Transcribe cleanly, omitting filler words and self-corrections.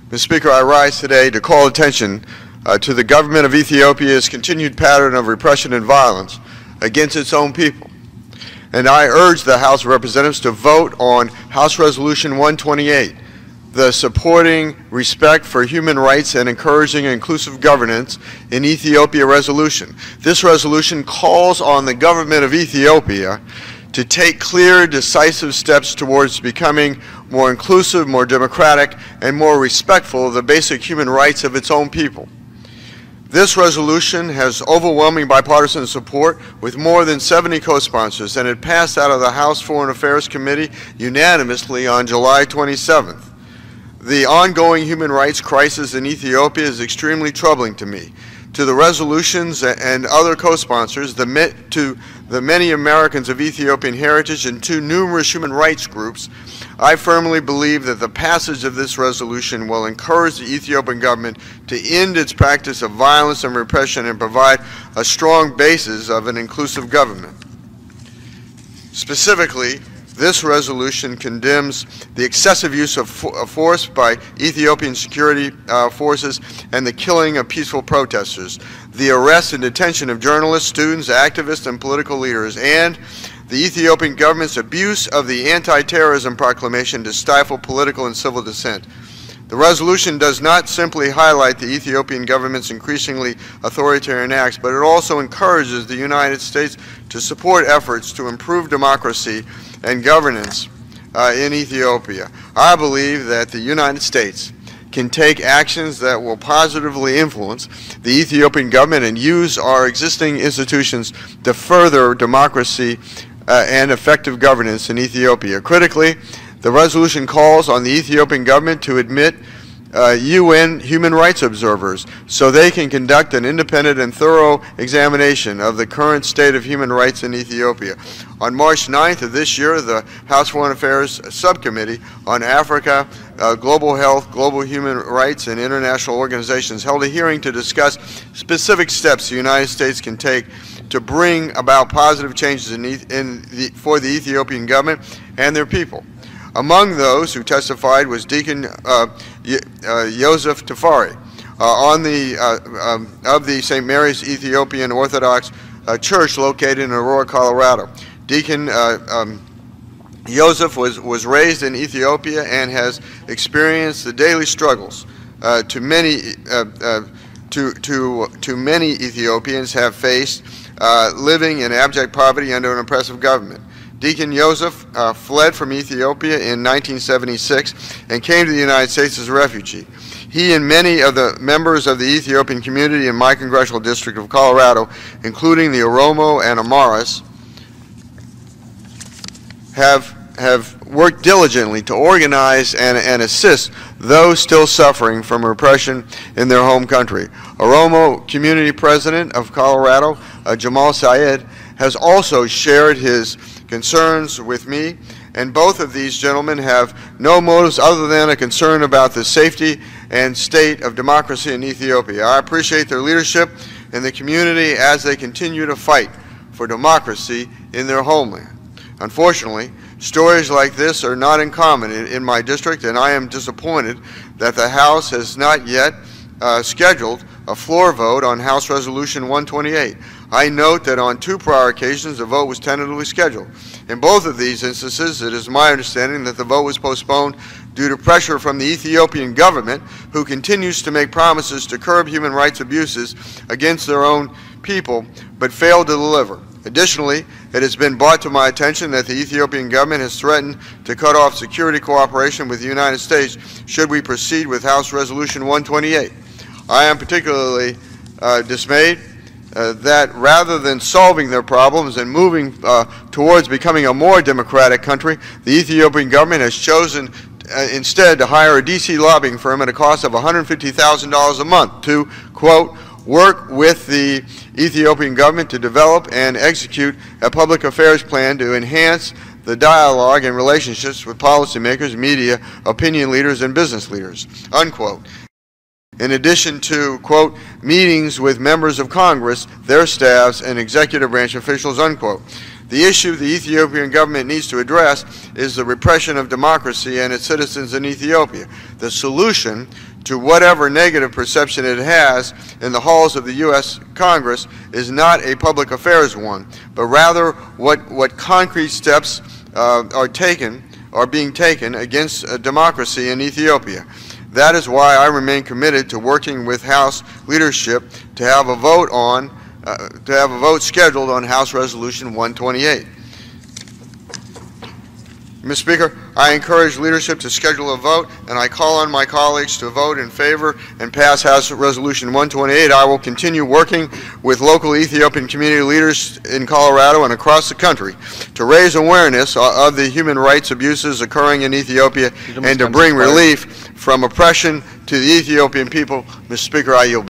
Mr. Speaker, I rise today to call attention to the government of Ethiopia's continued pattern of repression and violence against its own people. And I urge the House of Representatives to vote on House Resolution 128, the supporting respect for human rights and encouraging inclusive governance in Ethiopia resolution. This resolution calls on the government of Ethiopia to take clear, decisive steps towards becoming more inclusive, more democratic, and more respectful of the basic human rights of its own people. This resolution has overwhelming bipartisan support with more than 70 co-sponsors, and it passed out of the House Foreign Affairs Committee unanimously on July 27th. The ongoing human rights crisis in Ethiopia is extremely troubling to me. To the resolutions and other co-sponsors, to the many Americans of Ethiopian heritage, and to numerous human rights groups, I firmly believe that the passage of this resolution will encourage the Ethiopian government to end its practice of violence and repression and provide a strong basis of an inclusive government. Specifically, this resolution condemns the excessive use of force by Ethiopian security forces and the killing of peaceful protesters, the arrest and detention of journalists, students, activists, and political leaders, and the Ethiopian government's abuse of the anti-terrorism proclamation to stifle political and civil dissent. The resolution does not simply highlight the Ethiopian government's increasingly authoritarian acts, but it also encourages the United States to support efforts to improve democracy and governance in Ethiopia. I believe that the United States can take actions that will positively influence the Ethiopian government and use our existing institutions to further democracy and effective governance in Ethiopia. Critically, the resolution calls on the Ethiopian government to admit UN human rights observers so they can conduct an independent and thorough examination of the current state of human rights in Ethiopia. On March 9th of this year, the House Foreign Affairs Subcommittee on Africa, Global Health, Global Human Rights, and International Organizations held a hearing to discuss specific steps the United States can take to bring about positive changes for the Ethiopian government and their people. Among those who testified was Deacon Joseph Tafari of the St. Mary's Ethiopian Orthodox Church located in Aurora, Colorado. Deacon Joseph was raised in Ethiopia and has experienced the daily struggles to many Ethiopians have faced living in abject poverty under an oppressive government. Deacon Joseph fled from Ethiopia in 1976 and came to the United States as a refugee. He and many of the members of the Ethiopian community in my congressional district of Colorado, including the Oromo and Amaras, have worked diligently to organize and assist those still suffering from repression in their home country. Oromo Community President of Colorado, Jamal Syed, has also shared his concerns with me, and both of these gentlemen have no motives other than a concern about the safety and state of democracy in Ethiopia. I appreciate their leadership in the community as they continue to fight for democracy in their homeland. Unfortunately, stories like this are not uncommon in my district, and I am disappointed that the House has not yet scheduled a floor vote on House Resolution 128. I note that on 2 prior occasions the vote was tentatively scheduled. In both of these instances, it is my understanding that the vote was postponed due to pressure from the Ethiopian government, who continues to make promises to curb human rights abuses against their own people, but failed to deliver. Additionally, it has been brought to my attention that the Ethiopian government has threatened to cut off security cooperation with the United States should we proceed with House Resolution 128. I am particularly dismayed that rather than solving their problems and moving towards becoming a more democratic country, the Ethiopian government has chosen instead to hire a D.C. lobbying firm at a cost of $150,000 a month to, quote, work with the Ethiopian government to develop and execute a public affairs plan to enhance the dialogue and relationships with policymakers, media, opinion leaders, and business leaders, unquote. In addition to, quote, meetings with members of Congress, their staffs, and executive branch officials, unquote. The issue the Ethiopian government needs to address is the repression of democracy and its citizens in Ethiopia. The solution to whatever negative perception it has in the halls of the U.S. Congress is not a public affairs one, but rather what concrete steps are being taken against democracy in Ethiopia. That is why I remain committed to working with House leadership to have a vote scheduled on House Resolution 128. Mr. Speaker, I encourage leadership to schedule a vote, and I call on my colleagues to vote in favor and pass House Resolution 128. I will continue working with local Ethiopian community leaders in Colorado and across the country to raise awareness of the human rights abuses occurring in Ethiopia and to bring relief from oppression to the Ethiopian people. Mr. Speaker, I yield.